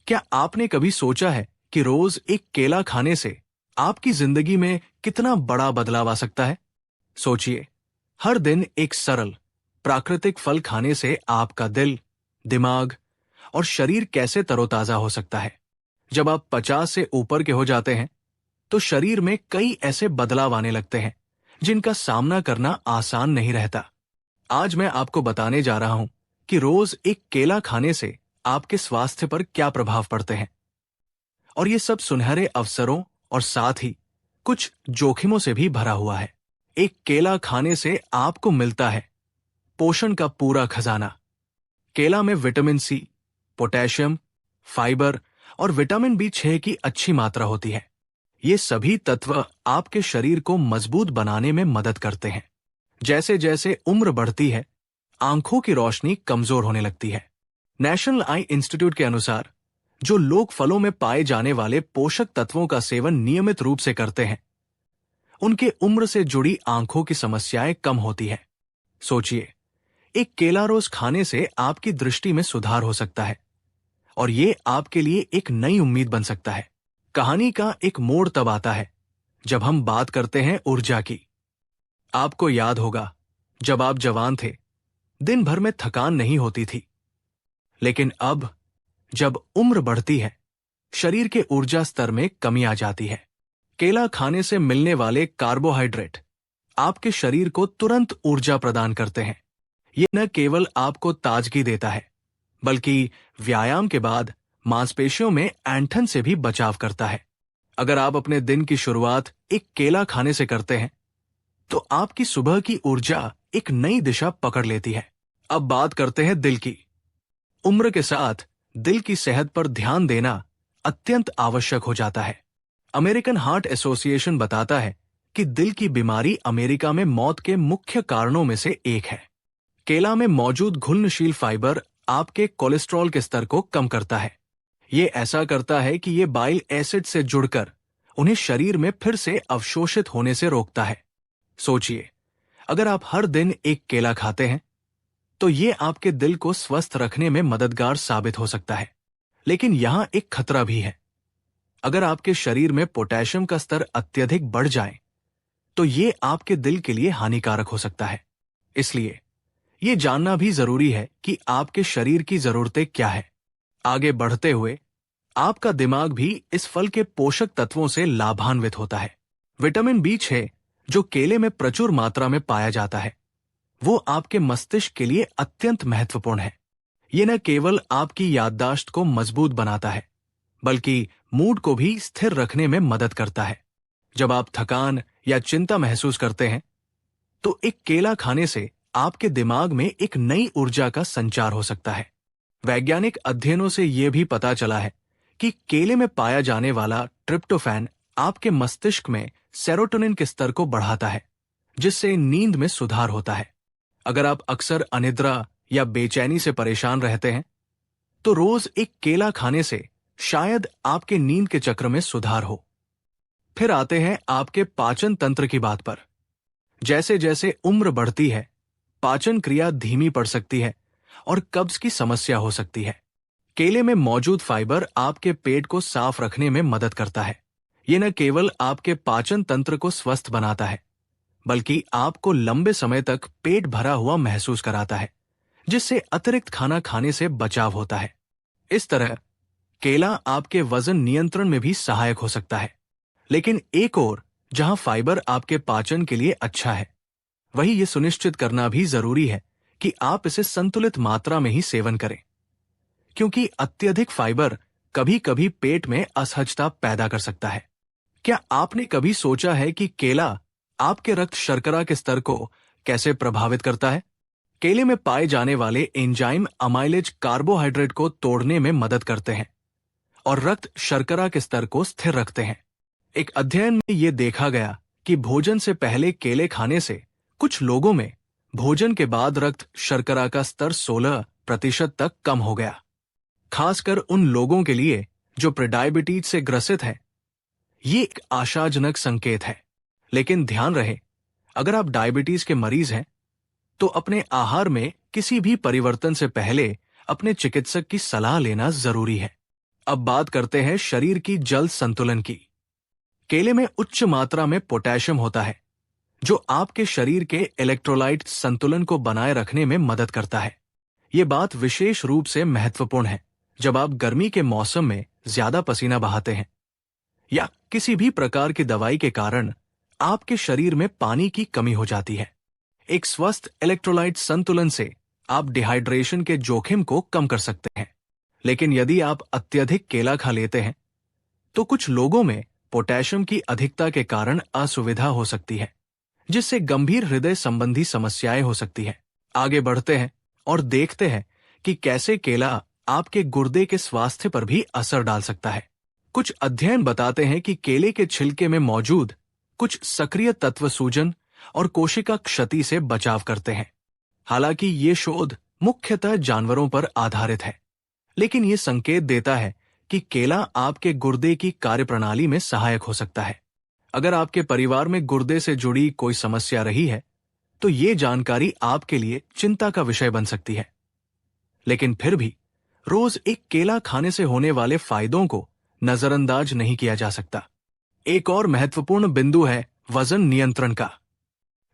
क्या आपने कभी सोचा है कि रोज एक केला खाने से आपकी जिंदगी में कितना बड़ा बदलाव आ सकता है? सोचिए, हर दिन एक सरल, प्राकृतिक फल खाने से आपका दिल, दिमाग और शरीर कैसे तरोताजा हो सकता है। जब आप 50 से ऊपर के हो जाते हैं, तो शरीर में कई ऐसे बदलाव आने लगते हैं जिनका सामना करना आसान नहीं रहता। आज मैं आपको बताने जा रहा हूं कि रोज एक केला खाने से आपके स्वास्थ्य पर क्या प्रभाव पड़ते हैं। और ये सब सुनहरे अवसरों और साथ ही कुछ जोखिमों से भी भरा हुआ है। एक केला खाने से आपको मिलता है पोषण का पूरा खजाना। केला में विटामिन सी, पोटेशियम, फाइबर और विटामिन B6 की अच्छी मात्रा होती है। ये सभी तत्व आपके शरीर को मजबूत बनाने में मदद करते हैं। जैसे जैसे उम्र बढ़ती है, आंखों की रोशनी कमजोर होने लगती है। नेशनल आई इंस्टीट्यूट के अनुसार, जो लोग फलों में पाए जाने वाले पोषक तत्वों का सेवन नियमित रूप से करते हैं, उनके उम्र से जुड़ी आंखों की समस्याएं कम होती है। सोचिए, एक केला रोज खाने से आपकी दृष्टि में सुधार हो सकता है और ये आपके लिए एक नई उम्मीद बन सकता है। कहानी का एक मोड़ तब आता है जब हम बात करते हैं ऊर्जा की। आपको याद होगा, जब आप जवान थे, दिन भर में थकान नहीं होती थी। लेकिन अब जब उम्र बढ़ती है, शरीर के ऊर्जा स्तर में कमी आ जाती है। केला खाने से मिलने वाले कार्बोहाइड्रेट आपके शरीर को तुरंत ऊर्जा प्रदान करते हैं। ये न केवल आपको ताजगी देता है, बल्कि व्यायाम के बाद मांसपेशियों में ऐंठन से भी बचाव करता है। अगर आप अपने दिन की शुरुआत एक केला खाने से करते हैं, तो आपकी सुबह की ऊर्जा एक नई दिशा पकड़ लेती है। अब बात करते हैं दिल की। उम्र के साथ दिल की सेहत पर ध्यान देना अत्यंत आवश्यक हो जाता है। अमेरिकन हार्ट एसोसिएशन बताता है कि दिल की बीमारी अमेरिका में मौत के मुख्य कारणों में से एक है। केला में मौजूद घुलनशील फाइबर आपके कोलेस्ट्रॉल के स्तर को कम करता है। ये ऐसा करता है कि ये बाइल एसिड से जुड़कर उन्हें शरीर में फिर से अवशोषित होने से रोकता है। सोचिए, अगर आप हर दिन एक केला खाते हैं, तो ये आपके दिल को स्वस्थ रखने में मददगार साबित हो सकता है। लेकिन यहां एक खतरा भी है। अगर आपके शरीर में पोटेशियम का स्तर अत्यधिक बढ़ जाए, तो ये आपके दिल के लिए हानिकारक हो सकता है। इसलिए ये जानना भी जरूरी है कि आपके शरीर की जरूरतें क्या है। आगे बढ़ते हुए, आपका दिमाग भी इस फल के पोषक तत्वों से लाभान्वित होता है। विटामिन B6, जो केले में प्रचुर मात्रा में पाया जाता है, वो आपके मस्तिष्क के लिए अत्यंत महत्वपूर्ण है। ये न केवल आपकी याददाश्त को मजबूत बनाता है, बल्कि मूड को भी स्थिर रखने में मदद करता है। जब आप थकान या चिंता महसूस करते हैं, तो एक केला खाने से आपके दिमाग में एक नई ऊर्जा का संचार हो सकता है। वैज्ञानिक अध्ययनों से यह भी पता चला है कि केले में पाया जाने वाला ट्रिप्टोफैन आपके मस्तिष्क में सेरोटोनिन के स्तर को बढ़ाता है, जिससे नींद में सुधार होता है। अगर आप अक्सर अनिद्रा या बेचैनी से परेशान रहते हैं, तो रोज एक केला खाने से शायद आपके नींद के चक्र में सुधार हो। फिर आते हैं आपके पाचन तंत्र की बात पर। जैसे जैसे उम्र बढ़ती है, पाचन क्रिया धीमी पड़ सकती है और कब्ज की समस्या हो सकती है। केले में मौजूद फाइबर आपके पेट को साफ रखने में मदद करता है। ये न केवल आपके पाचन तंत्र को स्वस्थ बनाता है, बल्कि आपको लंबे समय तक पेट भरा हुआ महसूस कराता है, जिससे अतिरिक्त खाना खाने से बचाव होता है। इस तरह केला आपके वजन नियंत्रण में भी सहायक हो सकता है। लेकिन एक और जहां फाइबर आपके पाचन के लिए अच्छा है, वही ये सुनिश्चित करना भी जरूरी है कि आप इसे संतुलित मात्रा में ही सेवन करें, क्योंकि अत्यधिक फाइबर कभी कभी पेट में असहजता पैदा कर सकता है। क्या आपने कभी सोचा है कि केला आपके रक्त शर्करा के स्तर को कैसे प्रभावित करता है? केले में पाए जाने वाले एंजाइम अमाइलेज कार्बोहाइड्रेट को तोड़ने में मदद करते हैं और रक्त शर्करा के स्तर को स्थिर रखते हैं। एक अध्ययन में यह देखा गया कि भोजन से पहले केले खाने से कुछ लोगों में भोजन के बाद रक्त शर्करा का स्तर 16% तक कम हो गया। खासकर उन लोगों के लिए जो प्रीडायबिटीज से ग्रसित हैं, ये एक आशाजनक संकेत है। लेकिन ध्यान रहे, अगर आप डायबिटीज के मरीज हैं, तो अपने आहार में किसी भी परिवर्तन से पहले अपने चिकित्सक की सलाह लेना जरूरी है। अब बात करते हैं शरीर की जल संतुलन की। केले में उच्च मात्रा में पोटेशियम होता है, जो आपके शरीर के इलेक्ट्रोलाइट संतुलन को बनाए रखने में मदद करता है। ये बात विशेष रूप से महत्वपूर्ण है जब आप गर्मी के मौसम में ज्यादा पसीना बहाते हैं या किसी भी प्रकार की दवाई के कारण आपके शरीर में पानी की कमी हो जाती है। एक स्वस्थ इलेक्ट्रोलाइट संतुलन से आप डिहाइड्रेशन के जोखिम को कम कर सकते हैं। लेकिन यदि आप अत्यधिक केला खा लेते हैं तो कुछ लोगों में पोटेशियम की अधिकता के कारण असुविधा हो सकती है, जिससे गंभीर हृदय संबंधी समस्याएं हो सकती हैं। आगे बढ़ते हैं और देखते हैं कि कैसे केला आपके गुर्दे के स्वास्थ्य पर भी असर डाल सकता है। कुछ अध्ययन बताते हैं कि केले के छिलके में मौजूद कुछ सक्रिय तत्व सूजन और कोशिका क्षति से बचाव करते हैं। हालांकि ये शोध मुख्यतः जानवरों पर आधारित है, लेकिन ये संकेत देता है कि केला आपके गुर्दे की कार्यप्रणाली में सहायक हो सकता है। अगर आपके परिवार में गुर्दे से जुड़ी कोई समस्या रही है तो ये जानकारी आपके लिए चिंता का विषय बन सकती है। लेकिन फिर भी रोज एक केला खाने से होने वाले फायदों को नजरअंदाज नहीं किया जा सकता। एक और महत्वपूर्ण बिंदु है वजन नियंत्रण का।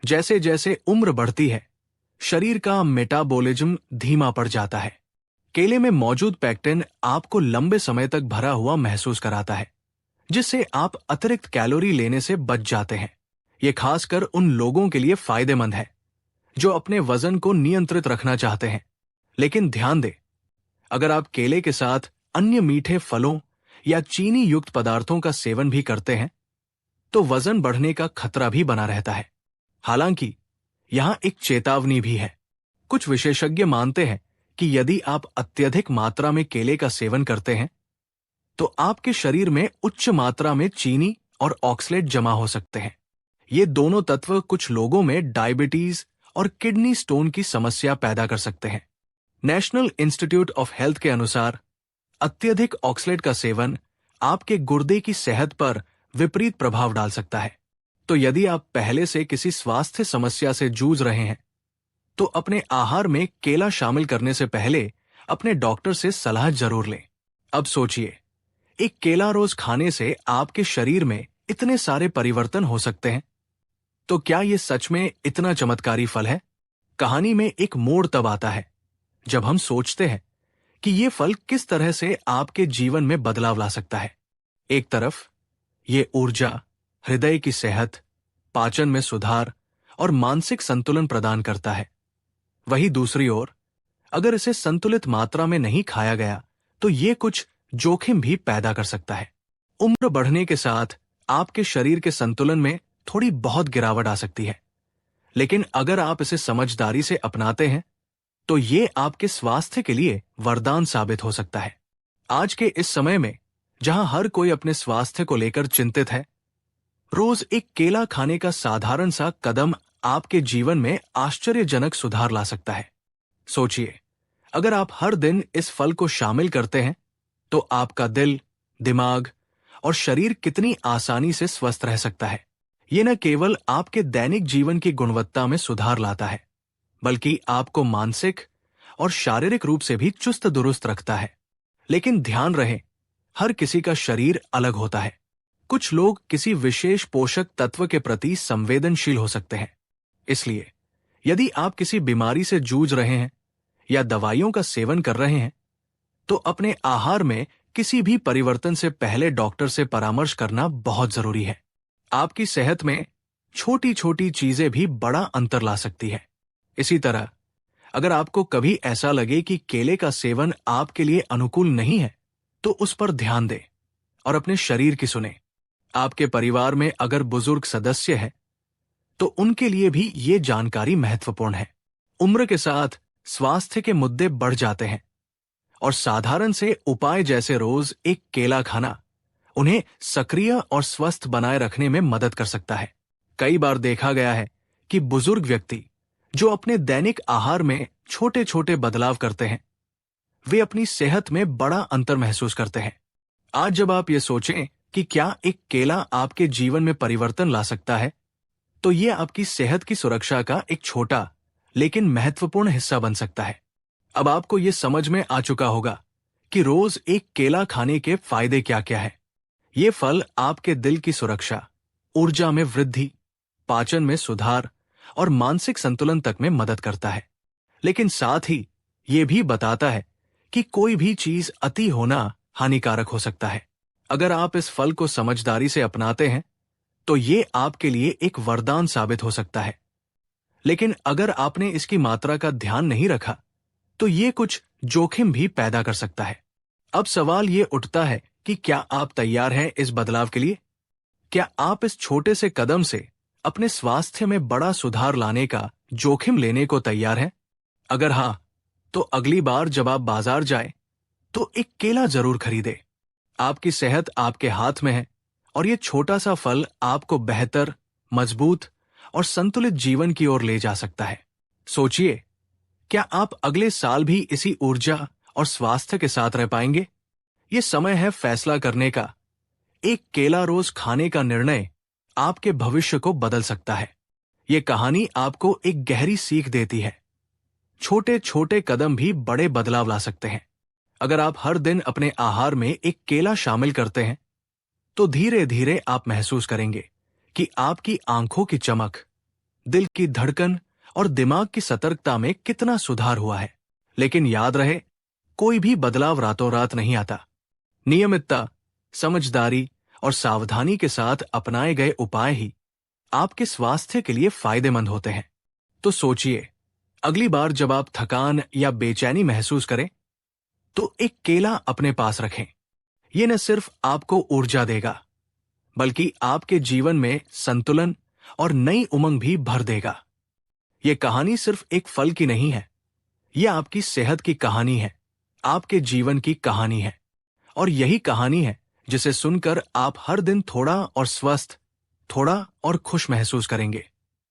जैसे जैसे उम्र बढ़ती है, शरीर का मेटाबॉलिज्म धीमा पड़ जाता है। केले में मौजूद पेक्टिन आपको लंबे समय तक भरा हुआ महसूस कराता है, जिससे आप अतिरिक्त कैलोरी लेने से बच जाते हैं। ये खासकर उन लोगों के लिए फायदेमंद है जो अपने वजन को नियंत्रित रखना चाहते हैं। लेकिन ध्यान दें, अगर आप केले के साथ अन्य मीठे फलों या चीनी युक्त पदार्थों का सेवन भी करते हैं तो वजन बढ़ने का खतरा भी बना रहता है। हालांकि यहां एक चेतावनी भी है। कुछ विशेषज्ञ मानते हैं कि यदि आप अत्यधिक मात्रा में केले का सेवन करते हैं तो आपके शरीर में उच्च मात्रा में चीनी और ऑक्सलेट जमा हो सकते हैं। ये दोनों तत्व कुछ लोगों में डायबिटीज और किडनी स्टोन की समस्या पैदा कर सकते हैं। नेशनल इंस्टीट्यूट ऑफ हेल्थ के अनुसार अत्यधिक ऑक्सलेट का सेवन आपके गुर्दे की सेहत पर विपरीत प्रभाव डाल सकता है। तो यदि आप पहले से किसी स्वास्थ्य समस्या से जूझ रहे हैं तो अपने आहार में केला शामिल करने से पहले अपने डॉक्टर से सलाह जरूर लें। अब सोचिए, एक केला रोज खाने से आपके शरीर में इतने सारे परिवर्तन हो सकते हैं, तो क्या यह सच में इतना चमत्कारी फल है? कहानी में एक मोड़ तब आता है जब हम सोचते हैं कि यह फल किस तरह से आपके जीवन में बदलाव ला सकता है। एक तरफ ये ऊर्जा, हृदय की सेहत, पाचन में सुधार और मानसिक संतुलन प्रदान करता है। वहीं दूसरी ओर अगर इसे संतुलित मात्रा में नहीं खाया गया तो ये कुछ जोखिम भी पैदा कर सकता है। उम्र बढ़ने के साथ आपके शरीर के संतुलन में थोड़ी बहुत गिरावट आ सकती है, लेकिन अगर आप इसे समझदारी से अपनाते हैं तो ये आपके स्वास्थ्य के लिए वरदान साबित हो सकता है। आज के इस समय में जहां हर कोई अपने स्वास्थ्य को लेकर चिंतित है, रोज एक केला खाने का साधारण सा कदम आपके जीवन में आश्चर्यजनक सुधार ला सकता है। सोचिए, अगर आप हर दिन इस फल को शामिल करते हैं तो आपका दिल, दिमाग और शरीर कितनी आसानी से स्वस्थ रह सकता है। ये न केवल आपके दैनिक जीवन की गुणवत्ता में सुधार लाता है, बल्कि आपको मानसिक और शारीरिक रूप से भी चुस्त दुरुस्त रखता है। लेकिन ध्यान रहे, हर किसी का शरीर अलग होता है। कुछ लोग किसी विशेष पोषक तत्व के प्रति संवेदनशील हो सकते हैं। इसलिए यदि आप किसी बीमारी से जूझ रहे हैं या दवाइयों का सेवन कर रहे हैं तो अपने आहार में किसी भी परिवर्तन से पहले डॉक्टर से परामर्श करना बहुत जरूरी है। आपकी सेहत में छोटी छोटी चीजें भी बड़ा अंतर ला सकती है। इसी तरह अगर आपको कभी ऐसा लगे कि केले का सेवन आपके लिए अनुकूल नहीं है तो उस पर ध्यान दें और अपने शरीर की सुने। आपके परिवार में अगर बुजुर्ग सदस्य है तो उनके लिए भी ये जानकारी महत्वपूर्ण है। उम्र के साथ स्वास्थ्य के मुद्दे बढ़ जाते हैं और साधारण से उपाय जैसे रोज एक केला खाना उन्हें सक्रिय और स्वस्थ बनाए रखने में मदद कर सकता है। कई बार देखा गया है कि बुजुर्ग व्यक्ति जो अपने दैनिक आहार में छोटे छोटे बदलाव करते हैं, वे अपनी सेहत में बड़ा अंतर महसूस करते हैं। आज जब आप ये सोचें कि क्या एक केला आपके जीवन में परिवर्तन ला सकता है, तो ये आपकी सेहत की सुरक्षा का एक छोटा लेकिन महत्वपूर्ण हिस्सा बन सकता है। अब आपको ये समझ में आ चुका होगा कि रोज एक केला खाने के फायदे क्या क्या है। ये फल आपके दिल की सुरक्षा, ऊर्जा में वृद्धि, पाचन में सुधार और मानसिक संतुलन तक में मदद करता है। लेकिन साथ ही ये भी बताता है कि कोई भी चीज अति होना हानिकारक हो सकता है। अगर आप इस फल को समझदारी से अपनाते हैं तो ये आपके लिए एक वरदान साबित हो सकता है। लेकिन अगर आपने इसकी मात्रा का ध्यान नहीं रखा तो ये कुछ जोखिम भी पैदा कर सकता है। अब सवाल ये उठता है कि क्या आप तैयार हैं इस बदलाव के लिए? क्या आप इस छोटे से कदम से अपने स्वास्थ्य में बड़ा सुधार लाने का जोखिम लेने को तैयार हैं? अगर हां, तो अगली बार जब आप बाजार जाएं, तो एक केला जरूर खरीदें। आपकी सेहत आपके हाथ में है और ये छोटा सा फल आपको बेहतर, मजबूत और संतुलित जीवन की ओर ले जा सकता है। सोचिए, क्या आप अगले साल भी इसी ऊर्जा और स्वास्थ्य के साथ रह पाएंगे? ये समय है फैसला करने का। एक केला रोज खाने का निर्णय आपके भविष्य को बदल सकता है। ये कहानी आपको एक गहरी सीख देती है। छोटे छोटे कदम भी बड़े बदलाव ला सकते हैं। अगर आप हर दिन अपने आहार में एक केला शामिल करते हैं तो धीरे धीरे आप महसूस करेंगे कि आपकी आंखों की चमक, दिल की धड़कन और दिमाग की सतर्कता में कितना सुधार हुआ है। लेकिन याद रहे, कोई भी बदलाव रातों रात नहीं आता। नियमितता, समझदारी और सावधानी के साथ अपनाए गए उपाय ही आपके स्वास्थ्य के लिए फायदेमंद होते हैं। तो सोचिए, अगली बार जब आप थकान या बेचैनी महसूस करें तो एक केला अपने पास रखें। ये न सिर्फ आपको ऊर्जा देगा, बल्कि आपके जीवन में संतुलन और नई उमंग भी भर देगा। ये कहानी सिर्फ एक फल की नहीं है, यह आपकी सेहत की कहानी है, आपके जीवन की कहानी है। और यही कहानी है जिसे सुनकर आप हर दिन थोड़ा और स्वस्थ, थोड़ा और खुश महसूस करेंगे।